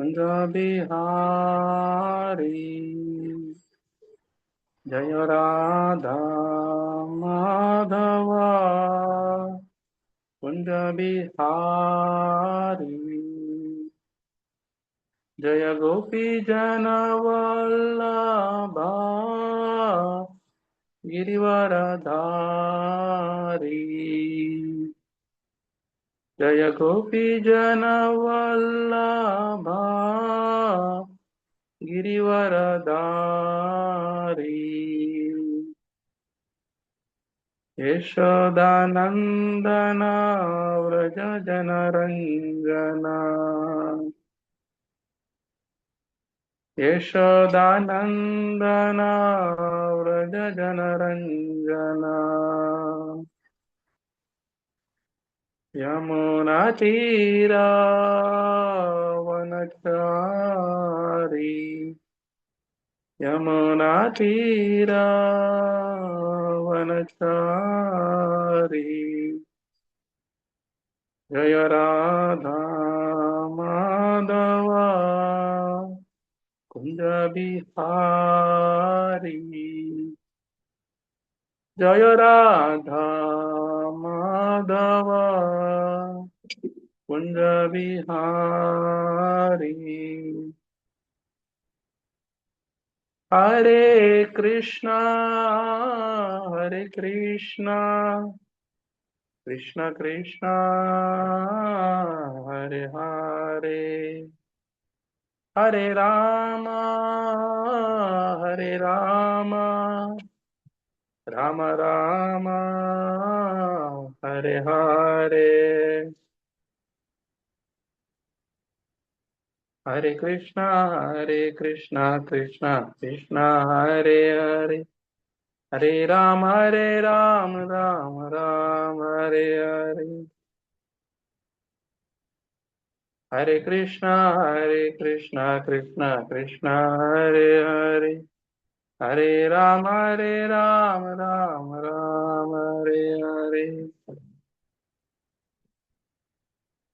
कुंज बिहारी जय राधा माधवा कुंज बिहारी जय गोपी जन वल्लभा गिरिवरधारी जय गोपी जन वल्लभा गिरिवरधारी यशोदानंदन व्रज जनरंजना यशोदानंदन व्रज जनरंजना यमुना तीरा वनचारी यमुना तीरा वनचारी जय राधा माधवा कुंज बिहारी जय राधा माधवा कुंज बिहारी हरे कृष्णा कृष्ण कृष्ण हरे हरे हरे राम राम राम हरे हरे हरे कृष्णा कृष्णा कृष्ण हरे हरे हरे राम राम राम हरे हरे हरे कृष्णा कृष्ण कृष्ण हरे हरे हरे राम राम हरे हरे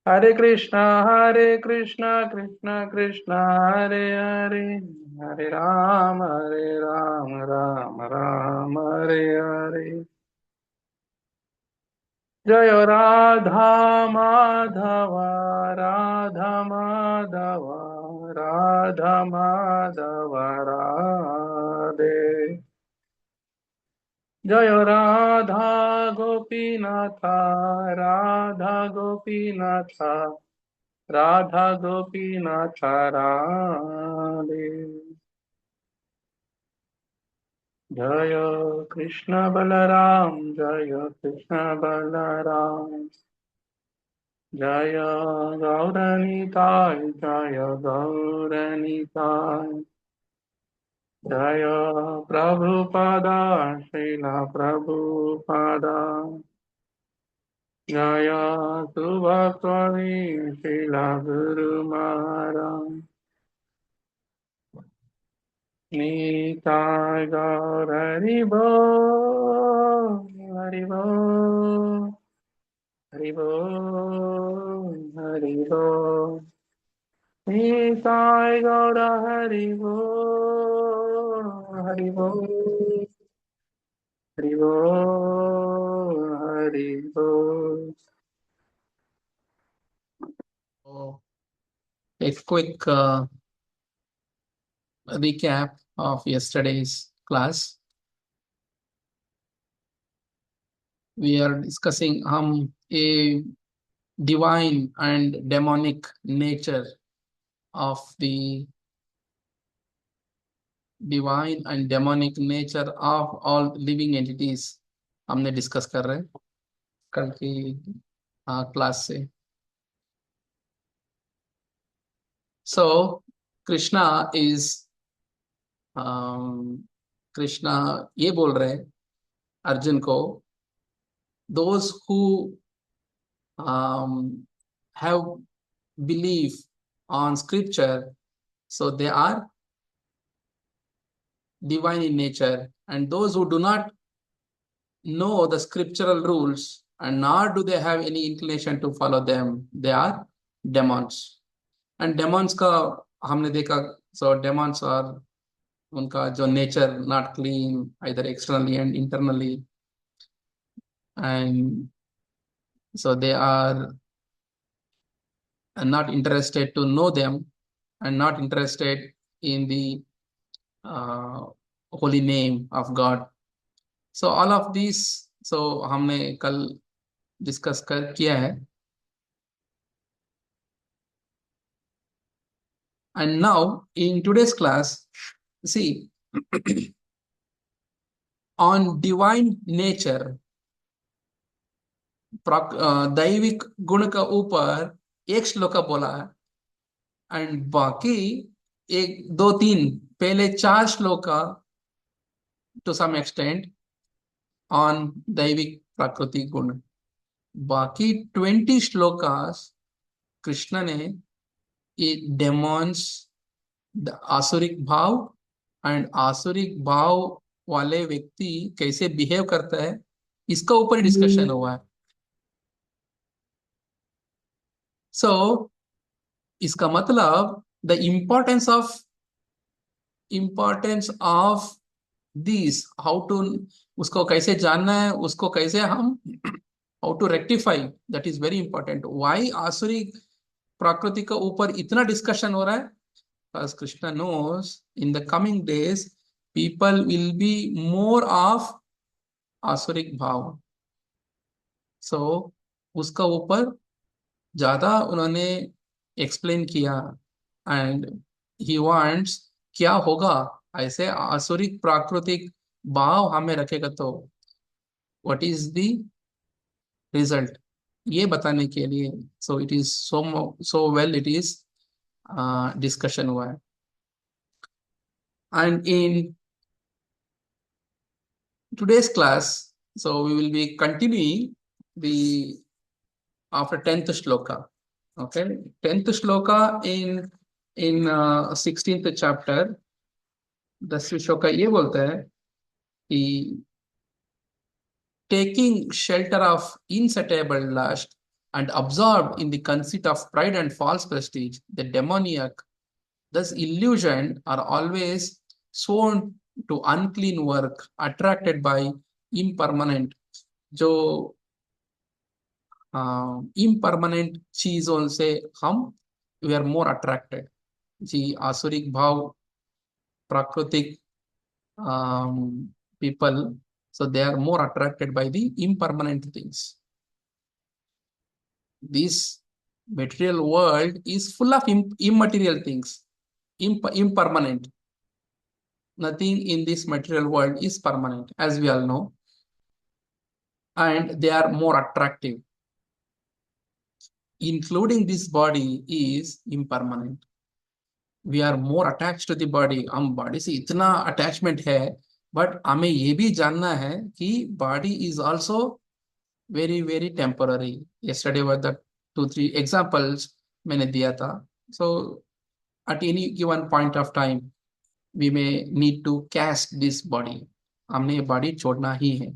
हरे कृष्णा कृष्ण कृष्ण हरे हरे हरे राम राम हरे हरे जय राधा माधव राधा माधव राधा माधव राधे जय राधा गोपीनाथ राधा गोपीनाथ राधा गोपीनाथ राधे जय कृष्ण बलराम जय कृष्ण बलराम जय गौरनीताय जय गौरनीताय जय प्रभुपादा श्रील प्रभुपादा जय सुभक्त्वमी श्रील गुरु महाराज निताय गौर हरि बोल हरि बोल हरि बोल हरि बोल निताय गौर हरि बोल हरि बोल हरि बोल हरि बोल. So, a quick recap of yesterday's class. We are discussing a divine and demonic nature of the divine and demonic nature of all living entities. हमने डिस्कस कर रहे हैं कल की क्लास से. So कृष्णा is कृष्णा ये बोल रहे हैं अर्जुन को, those who have belief on scripture, so they are divine in nature, and those who do not know the scriptural rules and nor do they have any inclination to follow them, they are demons. And demons का हमने देखा, so demons are, उनका जो nature not clean either externally and internally, and so they are not interested to know them and not interested in the uh, holy name of God. So all of these, so हमने कल discuss कर किया है. And now in today's class, see, on divine nature, दैविक गुण का ऊपर एक श्लोका बोला है, एंड बाकी एक दो तीन पहले चार shloka to some extent on दैविक प्राकृतिक गुण. बाकी 20 श्लोकास कृष्ण ने it demands the आसुरिक भाव एंड आसुरिक भाव वाले व्यक्ति कैसे बिहेव करता है, इसका ऊपर डिस्कशन हुआ है. सो इसका मतलब the importance of this, how to, उसको कैसे जानना है, उसको कैसे हम how to rectify, that is very important. Why आसुरी प्रकृति के ऊपर इतना डिस्कशन हो रहा है? Because Krishna knows in the coming days people will be more of asuric bhav. So उसका ऊपर ज्यादा उन्होंने एक्सप्लेन किया, एंड ही वांट्स क्या होगा ऐसे आसुरिक प्राकृतिक भाव हमें रखेगा तो व्हाट इज द रिजल्ट, ये बताने के लिए. So it is so well it is discussion हुआ है. And in today's class, so we will be continuing the after 10th shloka. Okay, 10th shloka in 16th chapter. 10वीं श्लोका ये बोलता है कि taking shelter of insatiable lust and absorbed in the conceit of pride and false prestige, the demoniac, thus illusioned, are always sworn to unclean work, attracted by impermanent, जो impermanent चीजों से हम we are more attracted. जी आसुरिक भाव प्राकृतिक people, so they are more attracted by the impermanent things. This material world is full of immaterial things, impermanent. Nothing in this material world is permanent, as we all know, and they are more attractive. Including this body is impermanent. We are more attached to the body. हम body से इतना attachment है, but हमें ये भी जानना है कि body is also very very temporary. Yesterday were the 2-3 examples मैंने दिया था. So at any given point of time we may need to cast this body. हमने ये body छोड़ना ही है.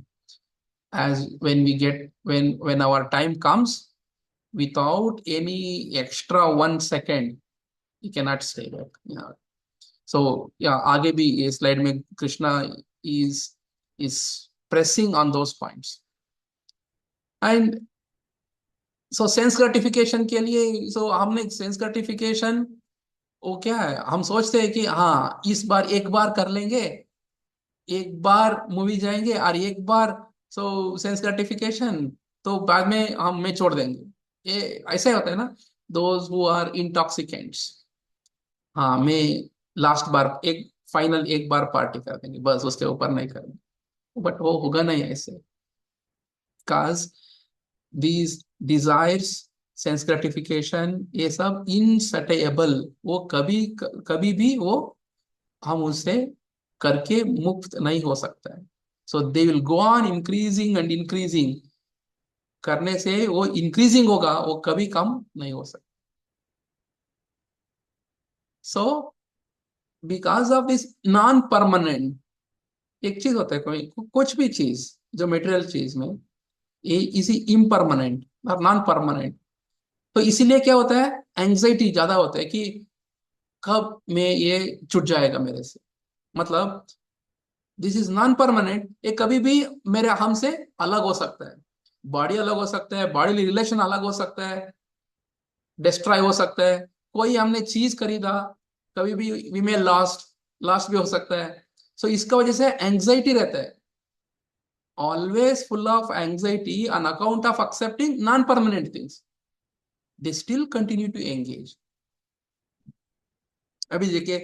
As when our time comes, without any extra 1 second, you cannot stay back. Yeah. So yeah, आगे भी ये slide में Krishna is pressing on those points. And so sense gratification के लिए, so हमने sense gratification वो क्या है, हम सोचते हैं कि हाँ इस बार एक बार कर लेंगे, एक बार मूवी जाएंगे और एक बार सो सेंस ग्रेटिफिकेशन, तो बाद में मैं छोड़ देंगे. ये ऐसा ही होता है ना, दोज हु आर इंटॉक्सिकेंट्स. हाँ मैं लास्ट बार एक फाइनल एक बार पार्टी कर देंगे, बस उसके ऊपर नहीं करेंगे. बट वो होगा नहीं ऐसे. काज दीज डिजायर्स, सेंस ग्रेटिफिकेशन, ये सब इनसटेबल, वो कभी कभी भी वो हम उससे करके मुक्त नहीं हो सकता है. So they will go on increasing and increasing, करने से वो इंक्रीजिंग होगा, वो कभी कम नहीं हो सकता. So because of this non permanent, एक चीज होता है कोई कुछ भी चीज जो मेटेरियल चीज में ये इसी इम्परमानेंट और नॉन परमानेंट, तो इसीलिए क्या होता है एंजाइटी ज्यादा होता है कि कब मैं ये छूट जाएगा मेरे से। मतलब दिस इज नॉन परमानेंट, ये कभी भी मेरे हमसे अलग हो सकता है। बॉडी अलग हो सकता है, बॉडी रिलेशन अलग हो सकता है, डिस्ट्रॉय हो सकता है। कोई हमने चीज खरीदा, कभी भी वी मे लॉस्ट, लॉस्ट भी हो सकता है। सो इसका वजह से एंजाइटी रहता है, always full of anxiety on account of accepting non-permanent things. They still continue to engage. अभी देखिए,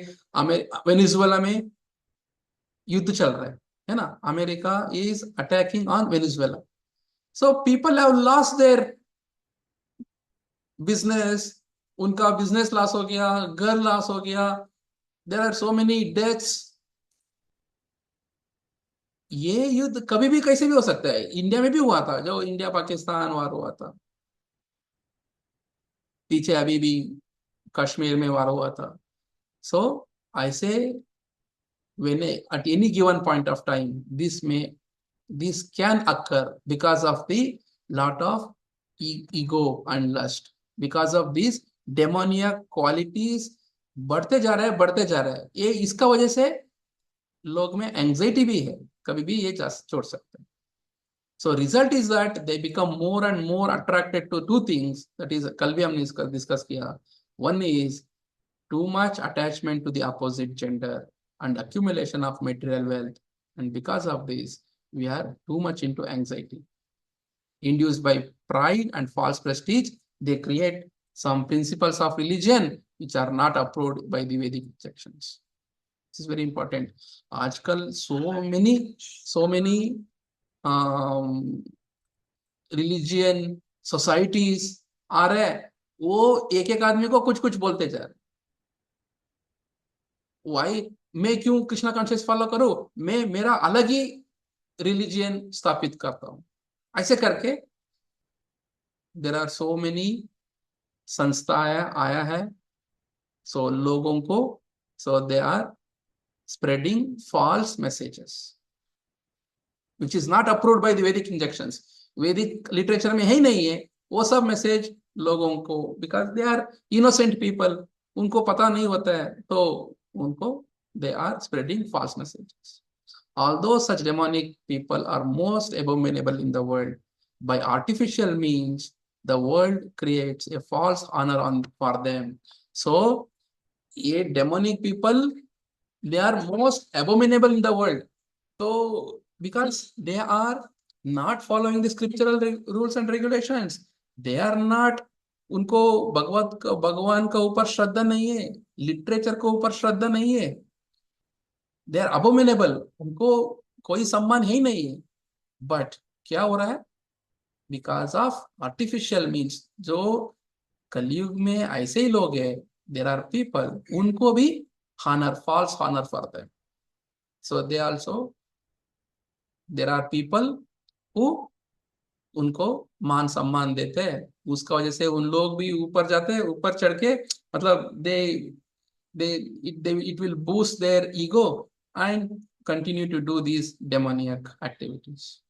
वेनेजुएला में युद्ध चल रहा है ना, America is attacking on Venezuela. So people have lost their business, उनका बिजनेस लॉस हो गया, घर लॉस हो गया, there are so many deaths. ये युद्ध कभी भी कैसे भी हो सकता है। इंडिया में भी हुआ था, जो इंडिया पाकिस्तान वार हुआ था, पीछे अभी भी कश्मीर में वार हुआ था। सो I say when at any given point of time, this can occur because of the lot of ego and lust, because of these demoniac qualities बढ़ते जा रहे हैं, बढ़ते जा रहे हैं। ये इसका वजह से लोग में एंजाइटी भी है, कभी भी ये छोड़ सकते हैं। So result is that they become more and more attracted to two things. That is, कल भी हमने इसका डिस्कस किया। One is too much attachment to the opposite gender and accumulation of material wealth. And because of this, we are too much into anxiety. Induced by pride and false prestige, they create some principles of religion which are not approved by the Vedic sections. This is very important. आजकल so many religion societies आ रहे हैं, वो एक एक आदमी को कुछ कुछ बोलते जा रहे। वाई, मैं क्यों कृष्णा कॉन्शियस फॉलो करूं, मैं मेरा अलग ही रिलीजियन स्थापित करता हूं। ऐसे करके देर आर सो मेनी संस्था आया है, सो लोगों को, so they are spreading false messages which is not approved by the Vedic injunctions. Vedic literature में है ही नहीं है वो सब मैसेज लोगों को, because they are innocent people, उनको पता नहीं होता है, तो उनको they are spreading false messages. Although such demonic people are most abominable in the world, by artificial means, the world creates a false honor for them. So, ये demonic people, they are most abominable in the world. So, because they are not following the scriptural rules and regulations, they are not, उनको भगवान का ऊपर श्रद्धा नहीं है, literature के ऊपर श्रद्धा नहीं है, दे आर अबोमिनेबल, उनको कोई सम्मान ही नहीं है। बट क्या हो रहा है, बिकॉज ऑफ आर्टिफिशियल मीन्स, जो कलयुग में ऐसे ही लोग हैं, देर आर पीपल, उनको भी honour, false honour for them. So they also, there are people who उनको मान सम्मान देते हैं, उसका वजह से उन लोग भी ऊपर जाते हैं, ऊपर चढ़ के, मतलब it will boost their ego and continue to do these demoniac activities.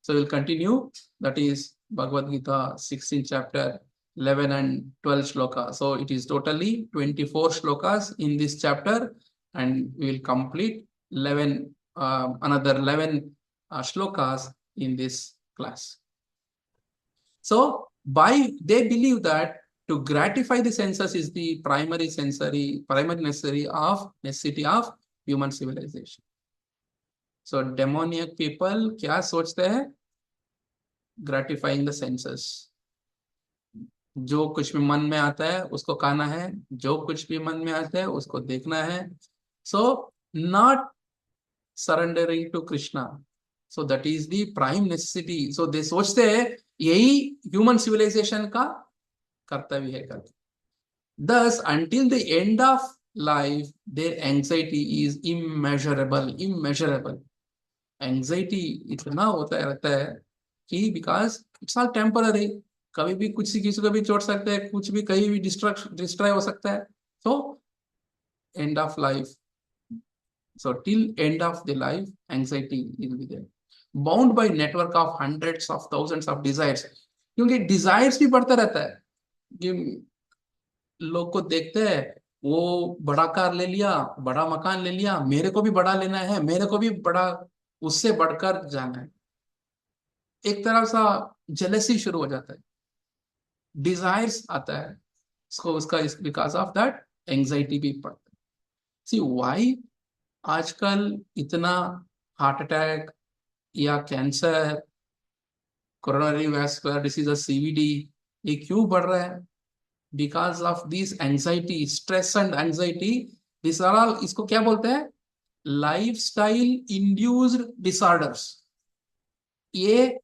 So we'll continue. That is Bhagavad Gita 16th chapter 11 and 12 shloka. So it is totally 24 shlokas in this chapter, and we will complete 11 another 11 shlokas in this class. So they believe that to gratify the senses is the primary necessity of human civilization. So demoniac people क्या सोचते हैं, gratifying the senses, जो कुछ भी मन में आता है उसको खाना है, जो कुछ भी मन में आता है उसको देखना है। So not surrendering to Krishna. So that is the prime necessity. So they सोचते हैं यही human civilization का कर्तव्य है करके। Thus, until the end of life, their anxiety is immeasurable. Anxiety इतना होता रहता है कि because it's all temporary, कभी भी कुछ किसी को भी चोट सकते हैं, कुछ भी कहीं भी डिस्ट्रॉय हो सकता है। So end of life, so till end of the life, anxiety will be there, bound by network of hundreds of thousands of desires, क्योंकि desires भी बढ़ता रहता है। कि लोग को देखते हैं, वो बड़ा कार ले लिया, बड़ा मकान ले लिया, मेरे को भी बड़ा लेना है, मेरे को भी बड़ा, उससे बढ़कर जाना है। एक तरह सा जेलसी शुरू हो जाता है, डिजायर्स आता है उसको, उसका बिकॉज ऑफ दैट एंजाइटी भी पड़ता है। सी वाई आजकल इतना हार्ट अटैक या cancer, coronary vascular disease, CVD, ये क्यों बढ़ रहा है? Because of this anxiety, stress and anxiety. This are all, इसको क्या बोलते हैं? Lifestyle induced disorders. ये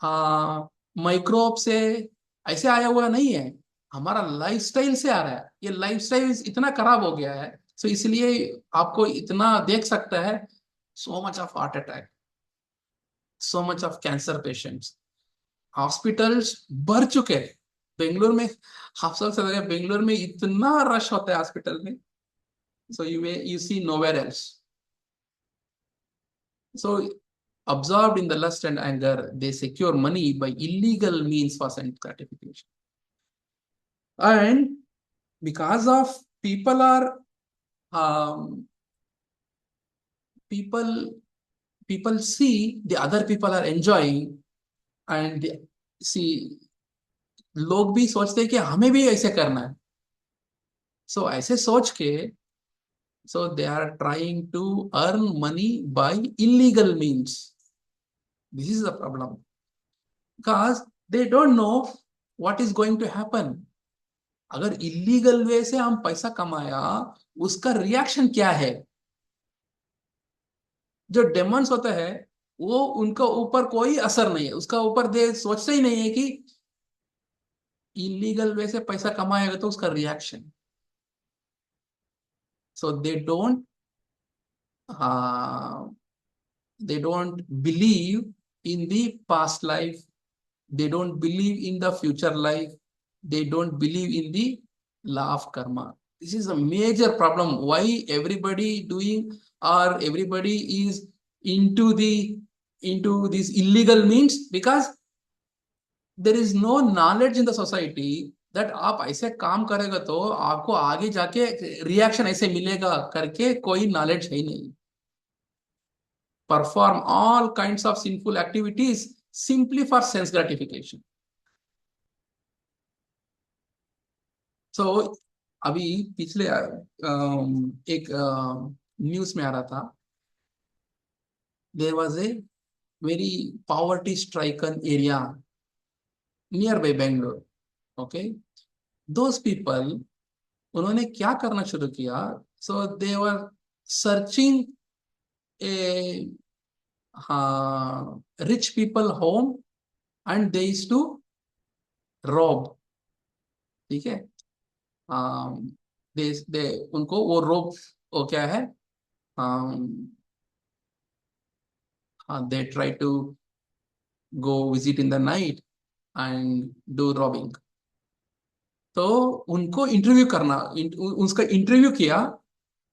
माइक्रोब से ऐसे आया हुआ नहीं है, हमारा लाइफस्टाइल से आ रहा है। ये लाइफस्टाइल इतना खराब हो गया है, तो इसलिए आपको इतना देख सकता है, so much of heart attack, so much of cancer patients, hospitals भर चुके हैं। बेंगलोर में, आप सब से बेंगलोर में इतना रश होता है हॉस्पिटल में, so you see nowhere else. So absorbed in the lust and anger, they secure money by illegal means for sense gratification. And because of people are um, people people see the other people are enjoying, and see, लोग भी सोचते हैं कि हमें भी ऐसे करना है। सो ऐसे सोच के, so they are trying to earn money by illegal means. This is the problem, because they don't know what is going to happen. अगर इलीगल वे से हम पैसा कमाया, उसका रिएक्शन क्या है? जो डेमंस होता है, वो उनका ऊपर कोई असर नहीं है, उसका ऊपर दे सोचते ही नहीं है कि इलीगल वे से पैसा कमाएगा तो उसका reaction. So they don't believe in the past life, they don't believe in the future life, they don't believe in the law of karma. This is a major problem why everybody doing, or everybody is into the into these illegal means, because there is no knowledge in the society that आप ऐसे काम करेगा तो आपको आगे जाके reaction ऐसे मिलेगा करके कोई नॉलेज है ही नहीं। perform all kinds of sinful activities simply for sense gratification. So अभी पिछले एक न्यूज में आ रहा था, there was a very poverty stricken area nearby Bangalore. Okay, those people, उन्होंने क्या करना शुरू किया? So they were searching a rich people home, and they used to rob. ठीक है, दे उनको वो रोब, वो क्या है, they try to go visit in the night and do robbing. तो उनको इंटरव्यू करना, उसका इंटरव्यू किया।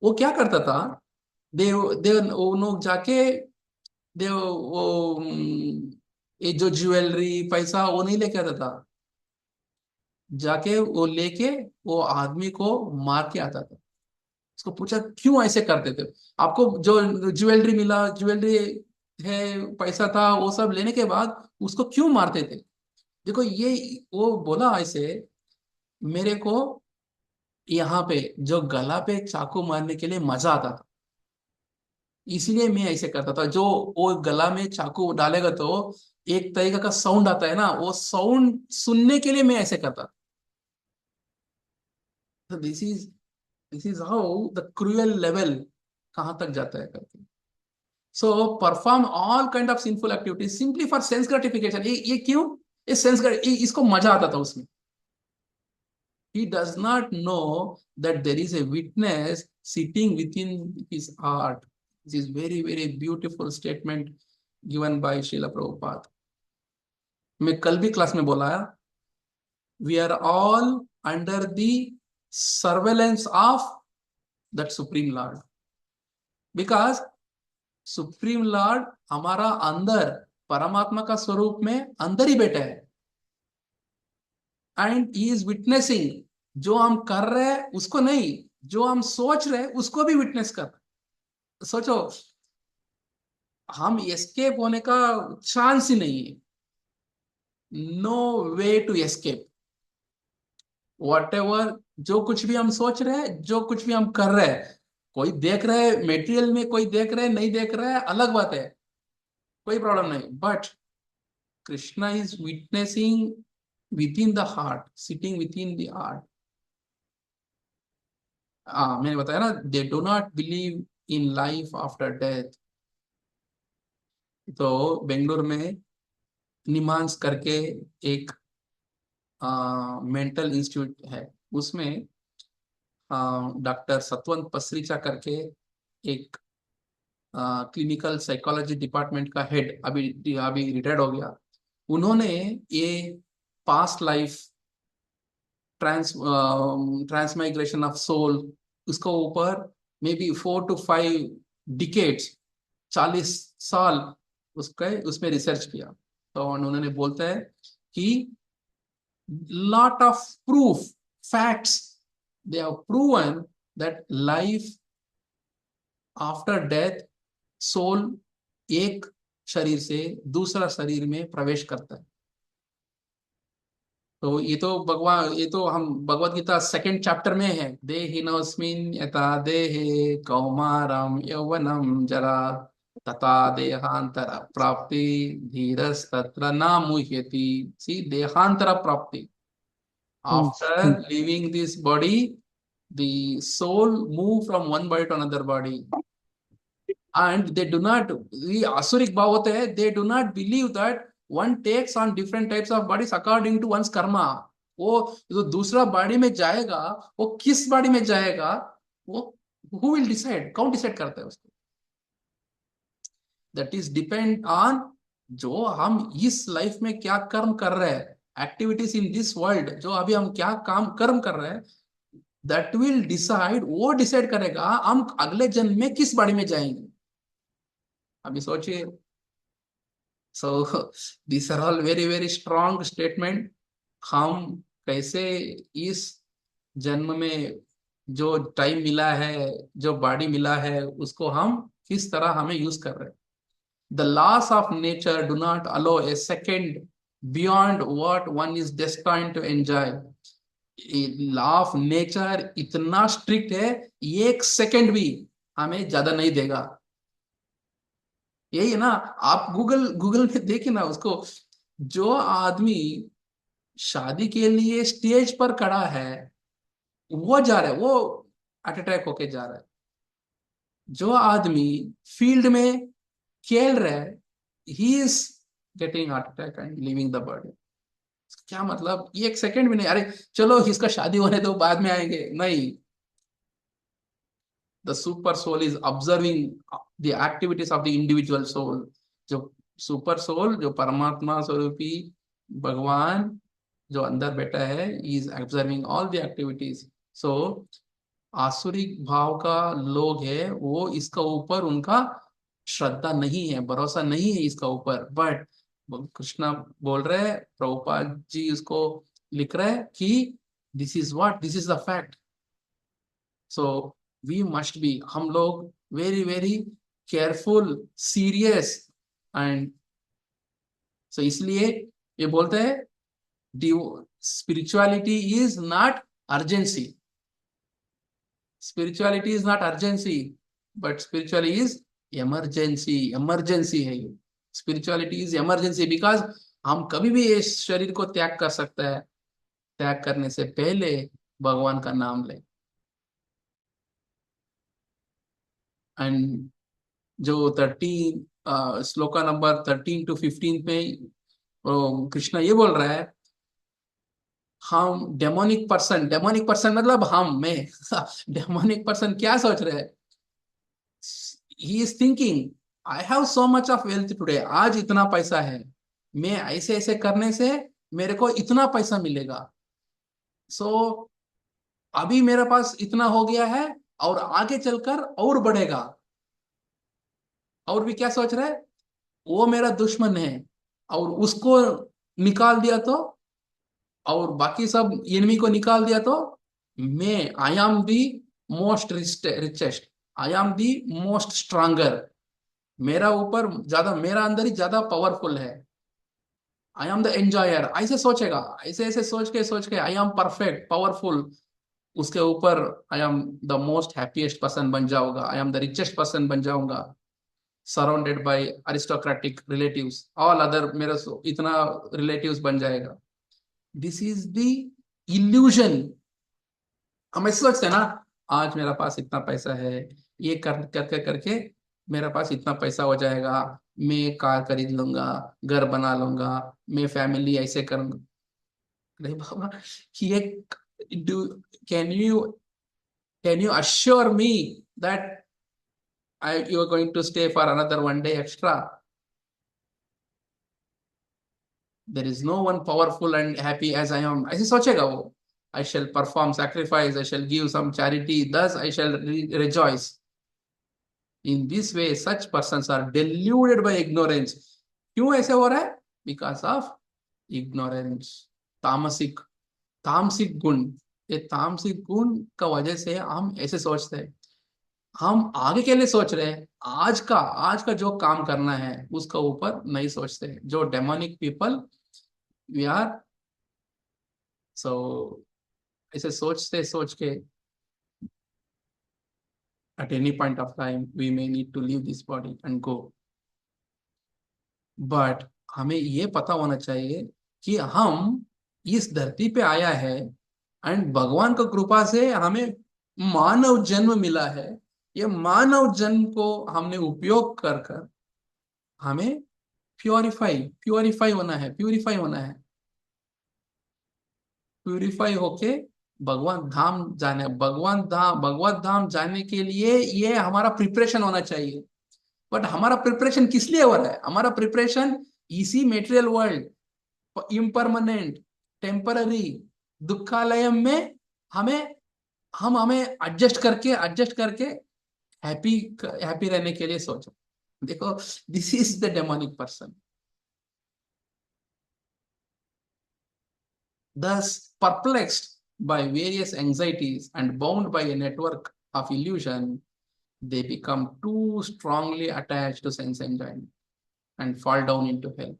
वो क्या करता था, दे दे वो लोग जाके, दे वो ये जो ज्वेलरी पैसा वो नहीं लेके आता था, जाके वो लेके वो आदमी को मार के आता था। उसको पूछा क्यों ऐसे करते थे? आपको जो ज्वेलरी मिला, ज्वेलरी है, पैसा था, वो सब लेने के बाद उसको क्यों मारते थे? देखो ये, वो बोला ऐसे, मेरे को यहाँ पे जो गला पे चाकू मारने के लिए मजा आता था, इसलिए मैं ऐसे करता था। जो वो गला में चाकू डालेगा तो एक तरीका का साउंड आता है ना, वो साउंड सुनने के लिए मैं ऐसे करता था। तो this is how the cruel level कहां तक जाता है करके। So perform all kind of sinful activities simply for sense gratification. ये क्यों? ये इसको मजा आता था उसमें। he does not know that there is a witness sitting within his heart. This is very very beautiful statement given by Srila Prabhupada. मैं कल भी क्लास में बोला, we are all under the surveillance of that supreme lord, because supreme Lord हमारा अंदर परमात्मा का स्वरूप में अंदर ही बैठा है। एंड ही इज विटनेसिंग, जो हम कर रहे हैं उसको नहीं, जो हम सोच रहे हैं उसको भी विटनेस कर। सोचो, हम एस्केप होने का चांस ही नहीं है, no way to escape. Whatever, जो कुछ भी हम सोच रहे हैं, जो कुछ भी हम कर रहे हैं, कोई देख रहा है मेटेरियल में, कोई देख रहा है नहीं देख रहा है, अलग बात है, कोई प्रॉब्लम नहीं, but Krishna is witnessing with in the heart, sitting with in the heart. मैंने बताया ना, they do not believe in life after death. तो बेंगलुरु में निमांस करके एक मेंटल इंस्टीट्यूट है, उसमें डॉक्टर सतवंत पसरीचा करके एक क्लिनिकल साइकोलॉजी डिपार्टमेंट का हेड, अभी अभी रिटायर्ड हो गया। उन्होंने ये past life trans transmigration of soul, उसके ऊपर मे बी 4 to 5 डिकेड्स, 40 साल उसके उसमें रिसर्च किया। तो उन्होंने बोलता है कि lot of proof, facts, they have proven that life after death, soul एक शरीर से दूसरा शरीर में प्रवेश करता है। तो ये तो भगवान, ये तो हम भगवत गीता सेकंड चैप्टर में है, देहिनोस्मिन् यथा देहे कौमारम यौवनम जरा तथा देहांतर प्राप्ति धीरस्तत्र न मुह्यति। सी, देहांतर प्राप्ति, हम्म, after leaving this body, the soul move from one body to another body, and they do not, the asuric bhav होते हैं, they do not believe that one takes on different types of bodies according to one's karma। वो जो दूसरा body में जाएगा, वो किस body में जाएगा, वो who will decide, कौन डिसाइड करता है उसको? दैट इज डिपेंड ऑन जो हम इस लाइफ में क्या कर्म कर रहे हैं, एक्टिविटीज इन दिस वर्ल्ड, जो अभी हम क्या काम कर्म कर रहे हैं, दैट विल डिसाइड, वो डिसाइड करेगा हम अगले जन्म में किस बॉडी में जाएंगे। अभी सोचिए। So this are all very very strong statement. हम कैसे इस जन्म में जो टाइम मिला है, जो बॉडी मिला है, उसको हम किस तरह हमें यूज कर रहे हैं। The laws of nature do not allow a second beyond what one is destined to enjoy। Law of nature इतना स्ट्रिक्ट है, एक सेकंड भी हमें ज्यादा नहीं देगा। यही है ना, आप गूगल गूगल में देखिए ना उसको, जो आदमी शादी के लिए स्टेज पर खड़ा है, वो जा रहा है, वो हार्ट अटैक होके जा रहा है। जो आदमी फील्ड में खेल रहा है, he is getting heart attack and living the body. क्या मतलब, ये एक सेकंड भी नहीं, अरे चलो इसका शादी होने दो बाद में आएंगे, नहीं। The super soul is observing the activities of the individual soul. जो सुपर सोल, जो परमात्मा स्वरूपी भगवान जो अंदर बैठा है, is observing all the activities. So आसुरिक भाव का लोग है, वो इसका ऊपर उनका श्रद्धा नहीं है, भरोसा नहीं है इसका ऊपर। बट कृष्णा बोल रहे हैं, प्रभुपाद जी उसको लिख रहे हैं कि this is what, this is the fact. So we must be, हम लोग very very careful, serious, and so इसलिए ये बोलते हैं spirituality is not urgency. Spirituality is not urgency, but spirituality is emergency. Emergency है ये, स्पिरिचुअलिटी इज इमरजेंसी, बिकॉज हम कभी भी इस शरीर को त्याग कर सकता है, त्याग करने से पहले भगवान का नाम ले। एंड जो 13 श्लोका नंबर 13 to 15 में कृष्णा ये बोल रहा है, हम डेमोनिक पर्सन मतलब हम, मैं डेमोनिक पर्सन क्या सोच रहे हैं, he is thinking I have so much of wealth today, आज इतना पैसा है, मैं ऐसे ऐसे करने से मेरे को इतना पैसा मिलेगा। सो अभी मेरे पास इतना हो गया है, और आगे चलकर और बढ़ेगा। और भी क्या सोच रहा है, वो मेरा दुश्मन है, और उसको निकाल दिया तो और बाकी सब एनिमी को निकाल दिया तो मैं I am the most richest, I am the most stronger, मेरा ऊपर ज्यादा, मेरा अंदर ही ज्यादा पावरफुल है, आई एम द एंजॉयर, ऐसे सोचेगा, ऐसे ऐसे सोच के आई एम परफेक्ट पावरफुल, उसके ऊपर I am the most happiest person बन जाऊंगा, I am the richest person बन जाऊंगा, surrounded by aristocratic relatives, all other मेरे इतना रिलेटिव्स बन जाएगा। This is the illusion. हम ऐसे सोचते हैं ना, आज मेरा पास इतना पैसा है, ये कर करके करके मेरा पास इतना पैसा हो जाएगा, मैं कार खरीद लूंगा, घर बना लूंगा, मैं फैमिली ऐसे करूंगा। अरे बाबा, कि ये do can you can you assure me that you are going to stay for another one day extra? There is no one powerful and happy as I am, ऐसे सोचेगा वो। I shall perform sacrifice, I shall give some charity, thus I shall rejoice. In this way such persons are deluded by ignorance. क्यों ऐसे हो रहा है? Because of ignorance, तामसिक, तामसिक गुण। ये तामसिक गुण का वजह से हम ऐसे सोचते हैं। हम आगे के लिए सोच रहे हैं, आज का जो काम करना है उसका ऊपर नहीं सोचते हैं। जो डेमोनिक पीपल वी आर, सो ऐसे सोचते सोच के at any point of time we may need to leave this body and go, but हमें ये पता होना चाहिए कि हम इस धरती पे आया है एंड भगवान का कृपा से हमें मानव जन्म मिला है। ये मानव जन्म को हमने उपयोग कर कर हमें प्योरीफाई होना है, प्यूरिफाई होना है, प्यूरिफाई होके भगवान धाम जाने के लिए ये हमारा प्रिपरेशन होना चाहिए। बट हमारा प्रिपरेशन किस लिए हो रहा है? हमारा प्रिपरेशन इसी मेटेरियल वर्ल्ड, इम्परमानेंट, टेम्पररी दुखालय में हमें हमें एडजस्ट करके हैप्पी हैप्पी रहने के लिए सोचो। देखो, this is the demonic person. Thus, perplexed by various anxieties and bound by a network of illusion, they become too strongly attached to sense enjoyment and fall down into hell.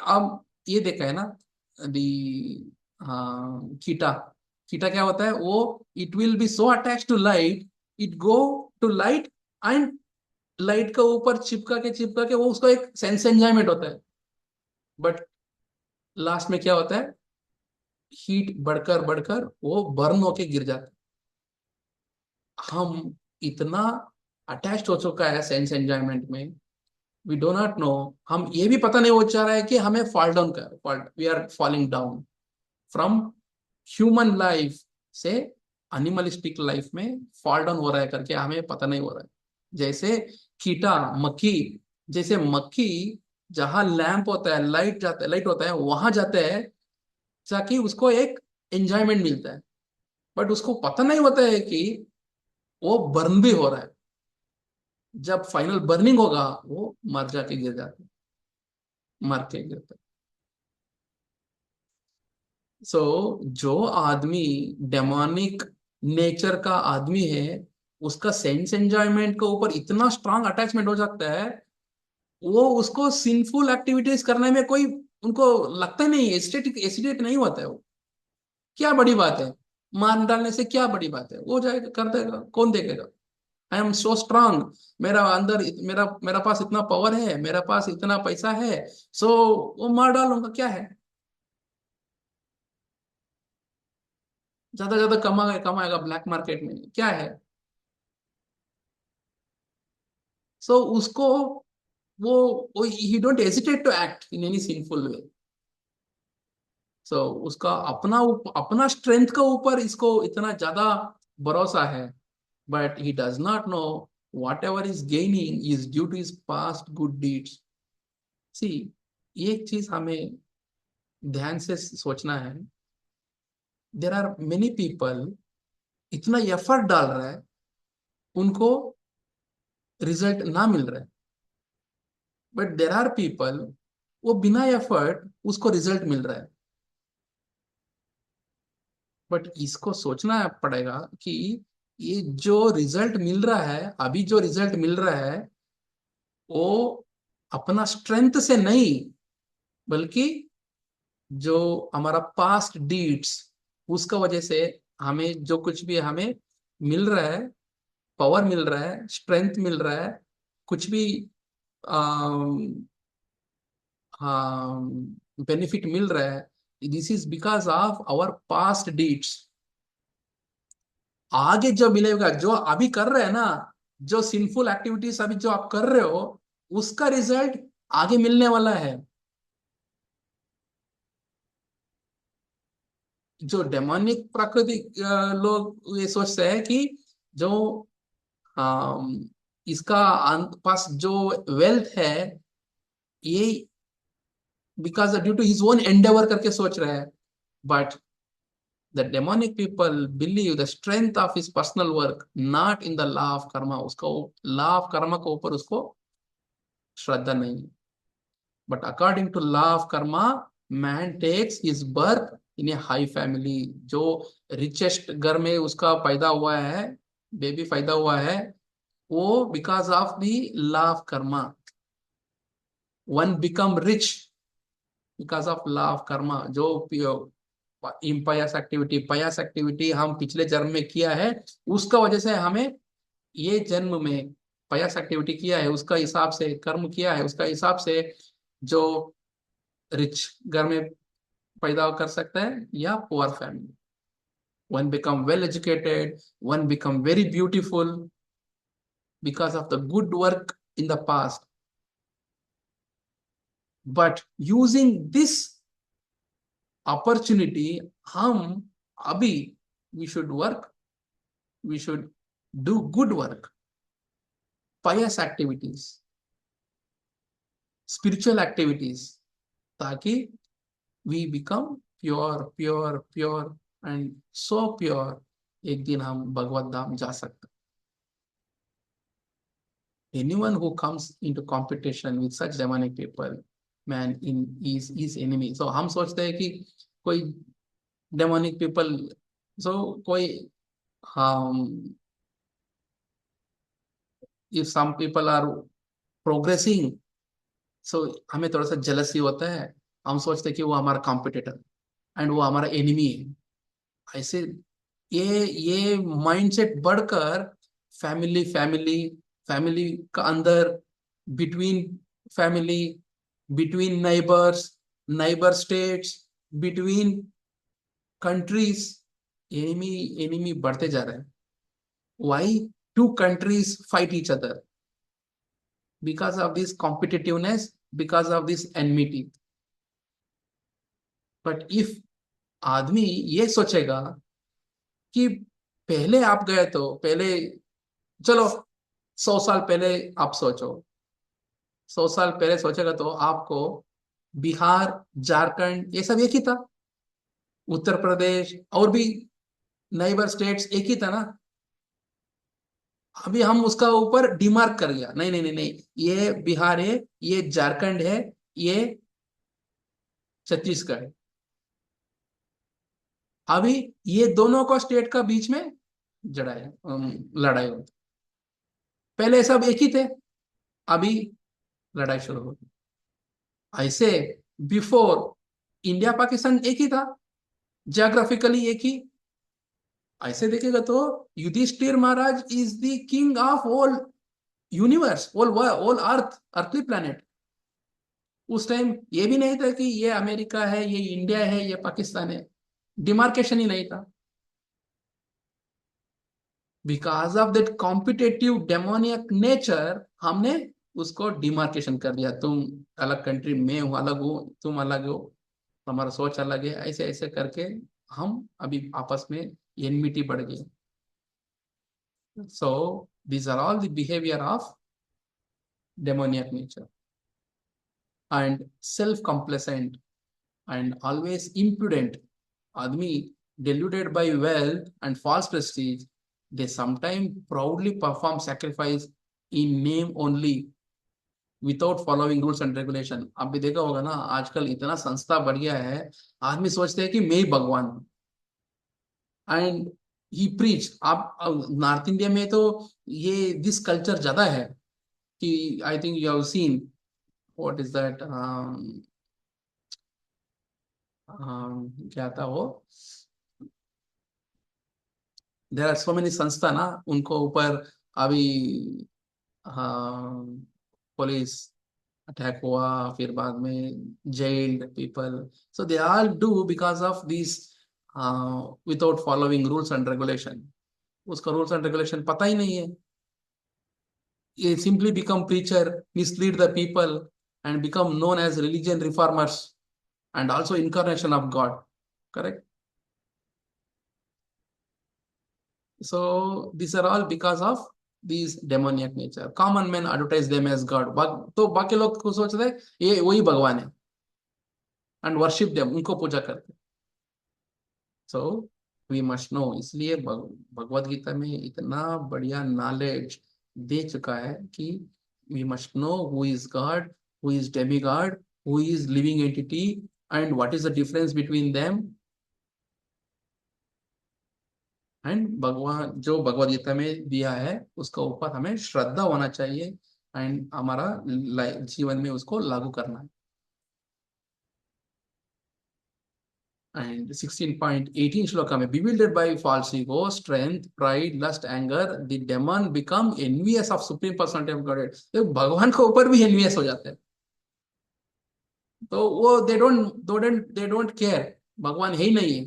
अब ये देखा है ना, दी कीटा, कीटा क्या होता है वो? It will be so attach to light, it go to light and light का ऊपर चिपका के वो उसका एक सेंस एंजॉयमेंट होता है। बट लास्ट में क्या होता है? हीट बढ़कर बढ़कर वो बर्न होके गिर जाता है। हम इतना अटैच्ड हो चुका है सेंस एंजॉयमेंट में, वी डो नॉट नो। हम ये भी पता नहीं हो जा रहा है कि हमें फॉल डाउन कर, we are falling down from human life से एनिमलिस्टिक लाइफ में फॉल डाउन हो रहा है करके हमें पता नहीं हो रहा है। जैसे कीटा, मक्खी, जैसे मक्खी जहां लैंप होता है, लाइट होता है, वहां जाते हैं ताकि उसको एक एंजॉयमेंट मिलता है। बट उसको पता नहीं होता है कि वो बर्न भी हो रहा है। जब फाइनल बर्निंग होगा वो मर जाके गिर जाता है, मर के गिरता है। सो जो आदमी डेमोनिक नेचर का आदमी है, उसका सेंस एंजॉयमेंट के ऊपर इतना स्ट्रांग अटैचमेंट हो जाता है, वो उसको सिंफुल एक्टिविटीज करने में कोई उनको लगता नहीं, एसिडेट नहीं होता है वो। क्या बड़ी बात है, मार डालने से क्या बड़ी बात है, वो जाएगा कर देगा, कौन देखेगा? आई एम सो स्ट्रांग, मेरा अंदर मेरा मेरा पास इतना पावर है, मेरा पास इतना पैसा है, सो वो मार डालूंगा, क्या है? ज्यादा ज्यादा कमाएगा ब्लैक मार्केट में, क्या है? सो उसको वो he don't hesitate to act in any sinful way. So उसका अपना स्ट्रेंथ का ऊपर इसको इतना ज्यादा भरोसा है, but he does not know whatever is gaining is due to his past good deeds. See, ये चीज हमें ध्यान से सोचना है। देर आर मेनी पीपल इतना एफर्ट डाल रहा है, उनको रिजल्ट ना मिल रहा है। बट देर आर पीपल वो बिना एफर्ट उसको रिजल्ट मिल रहा है। बट इसको सोचना पड़ेगा कि ये जो रिजल्ट मिल रहा है, अभी जो रिजल्ट मिल रहा है, वो अपना स्ट्रेंथ से नहीं, बल्कि जो हमारा पास्ट डीड्स, उसका वजह से हमें जो कुछ भी हमें मिल रहा है, पावर मिल रहा है, स्ट्रेंथ मिल रहा है, कुछ भी बेनिफिट मिल रहा है, this is because of our past deeds. आगे जो मिलेगा, जो अभी कर रहे हैं ना, जो सिंफुल एक्टिविटीज अभी जो आप कर रहे हो, उसका रिजल्ट आगे मिलने वाला है। जो डेमोनिक प्राकृतिक लोग ये सोचते हैं कि जो इसका पास जो वेल्थ है, ये because due to his own endeavour करके सोच रहे हैं। But the demonic people believe the strength of his personal work, not in the law of karma. उसका लॉ ऑफ कर्मा के ऊपर उसको श्रद्धा नहीं है। But according to law of karma, man takes his birth in a high family. जो richest घर में उसका पैदा हुआ है, बेबी पैदा हुआ है, वो because of the law of Karma. One become rich because of law of Karma. जो इम्पायस एक्टिविटी, पयास एक्टिविटी हम पिछले जन्म में किया है, उसका वजह से हमें ये जन्म में पयास एक्टिविटी किया है, उसका हिसाब से कर्म किया है, उसका हिसाब से जो रिच घर में पैदा कर सकता है या poor family. One become well educated, one become very beautiful because of the good work in the past. But using this opportunity, हम अभी we should work, we should do good work, pious activities, spiritual activities, ताकि we become pure pure pure and so pure, एक दिन हम भगवत धाम जा सकते। Anyone who comes into competition with such demonic people, man, in is enemy. So हम सोचते हैं कि कोई demonic people, so कोई if some people are progressing, so हमें थोड़ा सा jealousy होता है। हम सोचते हैं कि वो हमारा competitor एंड वो हमारा एनिमी है। ऐसे ये माइंडसेट बढ़कर फैमिली फैमिली फैमिली का अंदर, between family, between neighbours, neighbour states, between countries, enemy enemy बढ़ते जा रहे हैं। Why two countries fight each other? Because of this competitiveness, because of this enmity. But if आदमी ये सोचेगा कि पहले आप गए, तो पहले चलो 100 साल पहले आप सोचो, 100 साल पहले सोचेगा तो आपको बिहार, झारखंड ये सब एक ही था, उत्तर प्रदेश और भी नाइबर स्टेट्स एक ही था ना। अभी हम उसका ऊपर डिमार्क कर लिया, नहीं नहीं नहीं नहीं, ये बिहार है, ये झारखंड है, ये छत्तीसगढ़ है। अभी ये दोनों को स्टेट का बीच में जड़ाई, लड़ाई होती। पहले सब एक ही थे, अभी लड़ाई शुरू हो गई। ऐसे बिफोर इंडिया पाकिस्तान एक ही था, जियोग्राफिकली एक ही। ऐसे देखेगा तो Yudhishthira Maharaj is the king of all universe, all earth, earthly planet. उस टाइम ये भी नहीं था कि ये अमेरिका है, ये इंडिया है, ये पाकिस्तान है, डिमार्केशन ही नहीं था। Because of that competitive demoniac nature, हमने उसको डिमार्केशन कर दिया। तुम अलग कंट्री, मैं हूं अलग हूँ, तुम अलग हो, हमारा सोच अलग है, ऐसे ऐसे करके हम अभी आपस में एनमिटी बढ़ गई। सो these are all the behavior of demoniac nature, and self complacent and always impudent आदमी, deluded by wealth and false prestige, they sometimes proudly perform sacrifice in name only without following rules and regulation। आप भी देखा होगा ना, आजकल इतना संस्था बढ़ गया है, आदमी सोचते हैं कि मैं ही भगवान हूं। And he preach. आप नॉर्थ इंडिया में तो ये दिस कल्चर ज्यादा है कि I think you have seen what is that, क्या था वो, देर आर सो मेनी संस्था ना उनको ऊपर अभी, हाँ, पुलिस अटैक हुआ, फिर बाद में gelled people, so they all do because of this, without following rules and regulation. उसका रूल्स एंड रेगुलेशन पता ही नहीं है, ये simply become preacher, mislead the people, and become known as religion reformers and also incarnation of God. Correct? So these are all because of these demoniac nature. Common men advertise them as God. तो बाकी लोग को सोचते हैं ये वही भगवान है, and worship them, उनको पूजा करते हैं। So we must know, इसलिए भगवत गीता में इतना बढ़िया नॉलेज दे चुका है कि we must know who is God, who is demigod, who is living entity, and what is the difference between them। And भगवान जो भगवत गीता में दिया है उसका ऊपर हमें श्रद्धा होना चाहिए, एंड हमारा जीवन में उसको लागू करना है। And 16.18 श्लोका में, bewildered by false ego, strength, pride, lust, anger, the demon become envious of supreme personality of Godhead। तो भगवान के ऊपर भी envious हो जाते हैं, तो वो दे डोंट केयर, भगवान है ही नहीं है,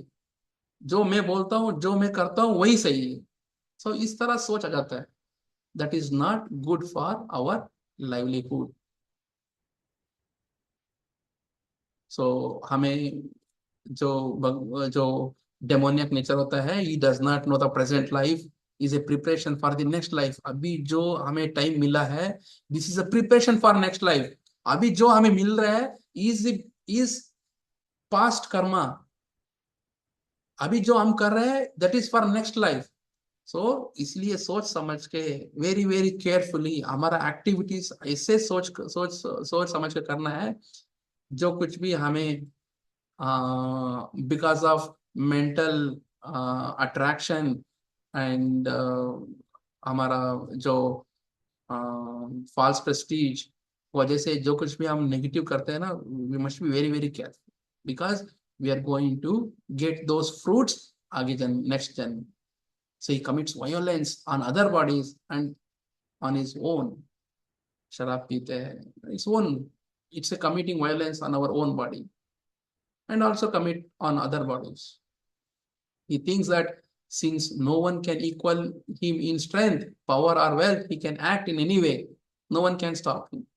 जो मैं बोलता हूँ जो मैं करता हूँ वही सही है। सो इस तरह सोच आ जाता है, that is not good for our livelihood. So हमें जो डेमोनियक नेचर होता है, he does not know the present life is a preparation for the next life. अभी जो हमें टाइम मिला है, this is a preparation for next life. अभी जो हमें मिल रहा है इज पास्ट कर्मा। अभी जो हम कर रहे हैं that is for next life. So इसलिए सोच समझ के, वेरी वेरी केयरफुली हमारा एक्टिविटीज ऐसे सोच समझ के करना है, जो कुछ भी हमें because of mental attraction and हमारा जो फॉल्स प्रेस्टीज वजह से जो कुछ भी हम नेगेटिव करते हैं ना, we must be very very careful, because we are going to get those fruits आगे जन नेक्स्ट जन्म। So he commits violence on other bodies and on his own। शराब पीते हैं, its own, it's a committing violence on our own body and also commit on other bodies। He thinks that since no one can equal him in strength, power or wealth, he can act in any way, no one can stop him।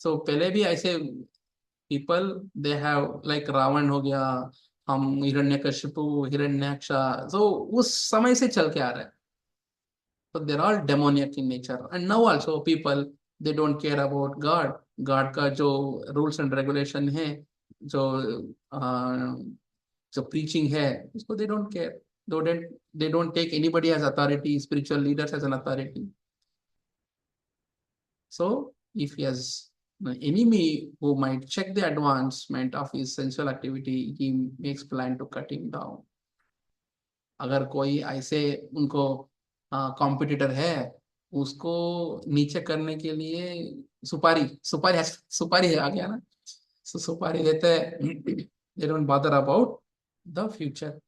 So पहले भी ऐसे people, they have like Ravan हो गया, हम Hiranyakashipu, हिरण्याक्षा, so उस समय से चल के आ रहा है। So they're all demoniac in nature. And now also people, they don't care about God। God का जो rules and regulation है, जो जो preaching है, उसको they don't care। They don't take anybody as authority, spiritual leaders as an authority। So if he has an enemy who might check the advancement of his sensual activity, he makes plan to cut him down। अगर कोई ऐसे उनको competitor है, उसको नीचे करने के लिए सुपारी सुपारी है आ गया ना, सुपारी देते हैं। They don't bother about the future.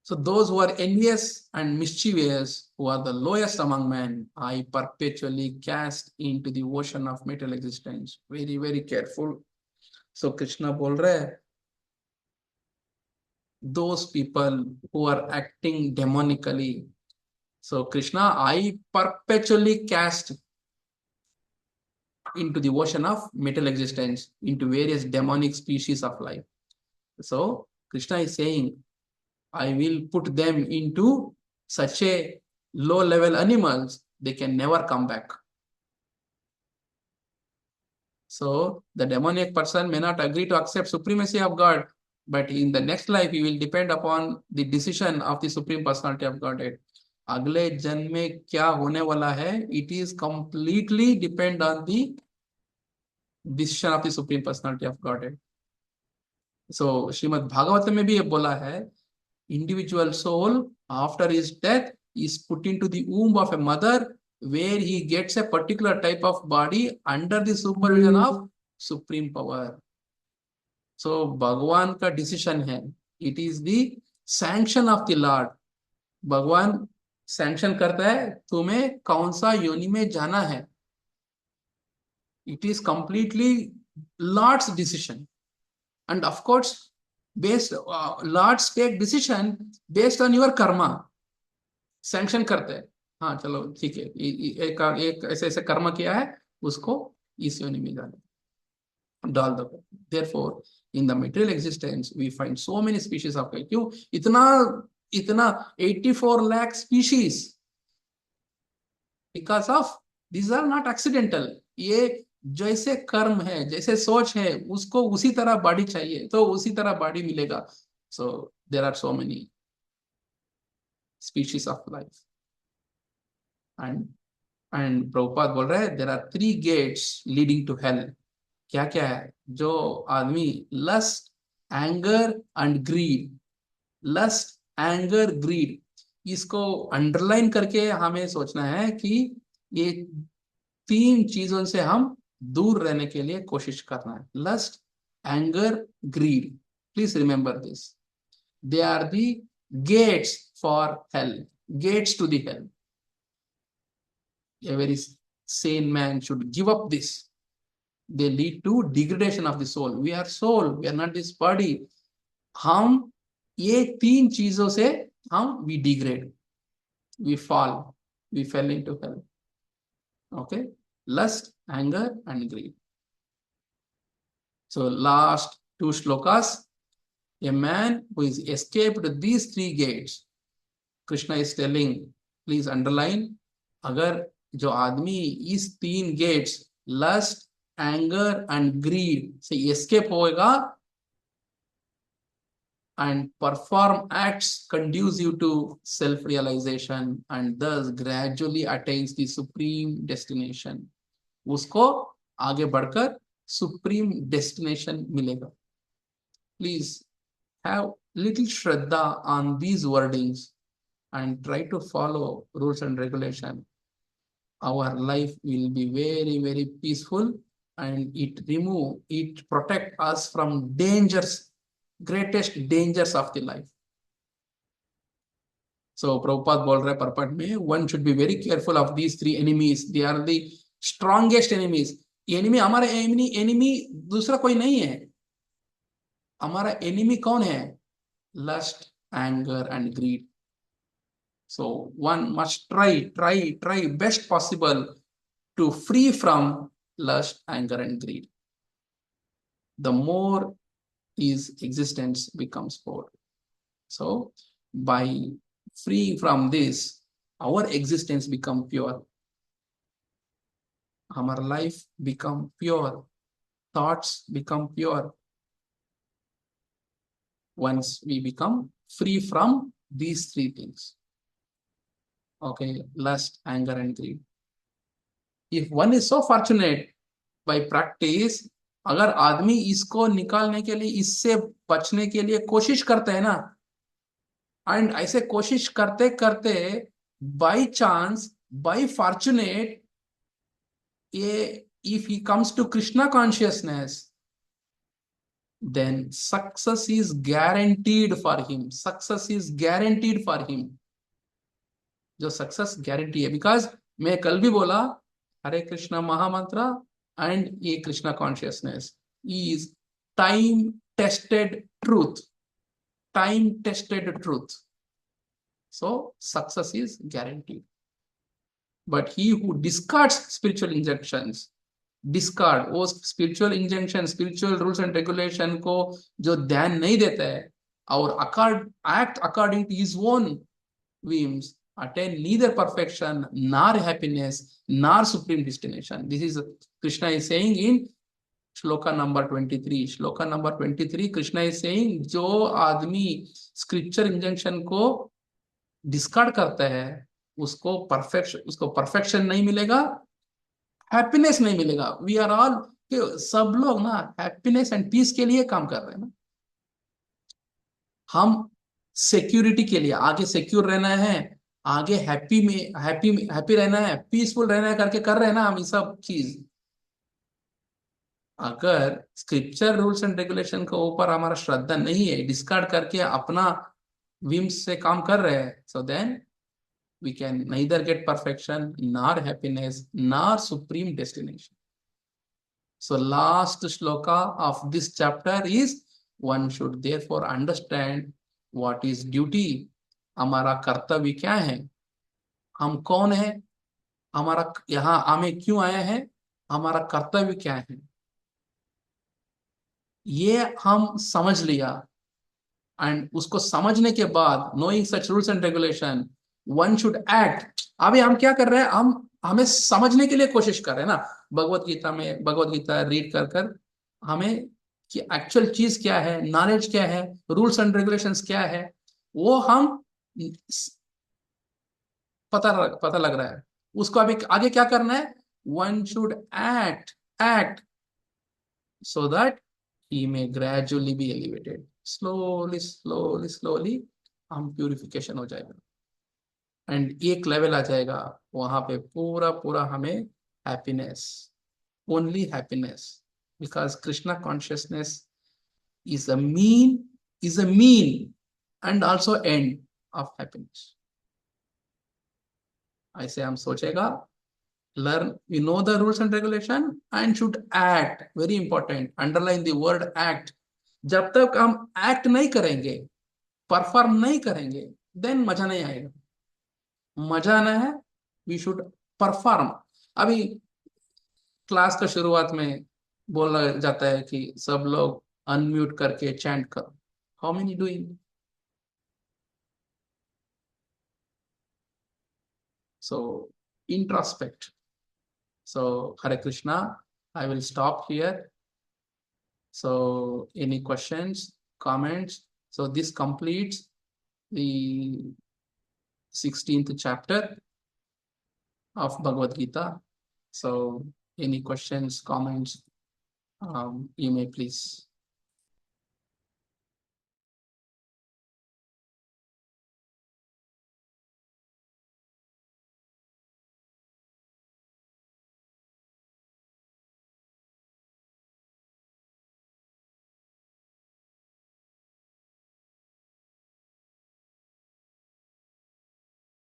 So those who are envious and mischievous, who are the lowest among men, I perpetually cast into the ocean of material existence। Very very careful। So Krishna बोल रहे हैं, those people who are acting demonically, so Krishna, I perpetually cast into the ocean of material existence, into various demonic species of life। So Krishna is saying, I will put them into such a low level animals, they can never come back। So the demoniac person may not agree to accept supremacy of God, but in the next life he will depend upon the decision of the supreme personality of Godhead। अगले जन्म में क्या होने वाला है, it is completely depend on the decision of the supreme personality of Godhead। सो श्रीमद् भागवत में भी ये बोला है, individual soul after his death is put into the womb of a mother where he gets a particular type of body under the supervision of supreme power. So भगवान का decision है, it is the sanction of the lord. भगवान sanction करता है तुम्हें कौन सा योनि में जाना है। It is completely lord's decision, and of course based lords take decision based on your karma, sanction करते हैं। हाँ चलो ठीक है, एक ऐसे ऐसे कर्म किया है, उसको इस योनि में डाल दो। therefore in the material existence we find so many species of क्यों इतना इतना 84 lakh species, because of these are not accidental। ये जैसे कर्म है, जैसे सोच है, उसको उसी तरह बॉडी चाहिए तो उसी तरह बॉडी मिलेगा। So there are so many species of life. And Prabhupada बोल रहे हैं there are 3 gates leading to hell. क्या क्या है? जो आदमी lust, anger and greed, lust, anger, greed, इसको अंडरलाइन करके हमें सोचना है कि ये 3 चीजों से हम दूर रहने के लिए कोशिश करना है। Lust, anger, greed, please remember this, they are the gates for hell, gates to the hell. A very sane man should give up this. They lead to degradation of the soul. We are soul, we are not this body. हम ये 3 चीजों से हम we degrade, we fall, we fell into hell. Okay, lust, anger and greed. So last 2 shlokas, a man who is escaped these 3 gates, Krishna is telling, please underline, अगर जो आदमी इस 3 gates lust, anger and greed से escape होएगा and perform acts conducive to self-realization and thus gradually attains the supreme destination, उसको आगे बढ़कर supreme destination मिलेगा। Please have little shraddha on these wordings and try to follow rules and regulation. Our life will be very, very peaceful and it protect us from dangers, greatest dangers of the life. So Prabhupada बोल रहे पर्पट में, one should be very careful of these 3 enemies. They are the strongest enemies. enemy हमारा enemy दूसरा कोई नहीं है। हमारा enemy कौन है? Lust, anger and greed. So one must try best possible to free from lust, anger and greed. The more his existence becomes poor. So by freeing from this, our existence become pure. Our life become pure. Thoughts become pure. Once we become free from these 3 things. Okay, lust, anger and greed. If one is so fortunate by practice, अगर आदमी इसको निकालने के लिए, इससे बचने के लिए कोशिश करते हैं ना, एंड ऐसे कोशिश करते करते बाय चांस, बाय फॉर्चुनेट, ये if he comes to Krishna consciousness, then success is guaranteed for him. Success is guaranteed for him. जो सक्सेस गारंटी है, बिकॉज मैं कल भी बोला, हरे कृष्णा महामंत्र एंड ये Krishna consciousness is time tested truth, time tested truth. So success is guaranteed. But he who discards spiritual injunctions, discard वो spiritual injunction, spiritual rules and regulation को जो ध्यान नहीं देता है और act according to his own whims, attain neither perfection nor happiness nor supreme destination. This is Krishna is saying in shloka number 23. Shloka number 23 Krishna is saying, जो आदमी scripture injunction को डिस्कार्ड करता है उसको परफेक्शन नहीं मिलेगा, happiness नहीं मिलेगा। वी आर ऑल, सब लोग ना हैप्पीनेस एंड पीस के लिए काम कर रहे हैं ना। हम सिक्योरिटी के लिए आगे सिक्योर रहना है, आगे हैप्पी रहना है, पीसफुल रहना है करके कर रहे हैं ना हम ये सब चीज। अगर स्क्रिप्चर रूल्स एंड रेगुलेशन के ऊपर हमारा श्रद्धा नहीं है, डिस्कार्ड करके अपना विम्स से काम कर रहे हैं, so then we can neither get perfection nor happiness nor supreme destination. So last shloka of this chapter is one should therefore understand what is duty. हमारा कर्तव्य क्या है, हम कौन है, हमारा यहाँ हमें क्यों आया है, हमारा कर्तव्य क्या है, ये हम समझ लिया। एंड उसको समझने के बाद knowing such rules and regulation one should act. अभी हम क्या कर रहे हैं, हम हमें समझने के लिए कोशिश कर रहे हैं ना, भगवत गीता रीड कर कर हमें कि एक्चुअल चीज क्या है, नॉलेज क्या है, रूल्स एंड रेगुलेशंस क्या है, वो हम पता लग रहा है। उसको अभी आगे क्या करना है, one should act so that he may gradually be elevated, slowly हम प्यूरिफिकेशन हो जाएगा एंड एक लेवल आ जाएगा, वहां पे पूरा पूरा हमें happiness, only happiness, because Krishna consciousness is a mean is a mean and also end of happiness. ऐसे हम सोचेगा, learn, we know the rules and regulation and should act, very important, underline the word act। जब तक हम act नहीं करेंगे, perform नहीं करेंगे, देन मजा नहीं आएगा। मजा आना है, वी शुड परफॉर्म। अभी क्लास का शुरुआत में बोला जाता है कि सब लोग अनम्यूट करके चैंट करो, how many doing? So introspect. So Hare Krishna, I will stop here. So, any questions, comments? So, this completes the 16th chapter of Bhagavad Gita. So, any questions, comments, you may please.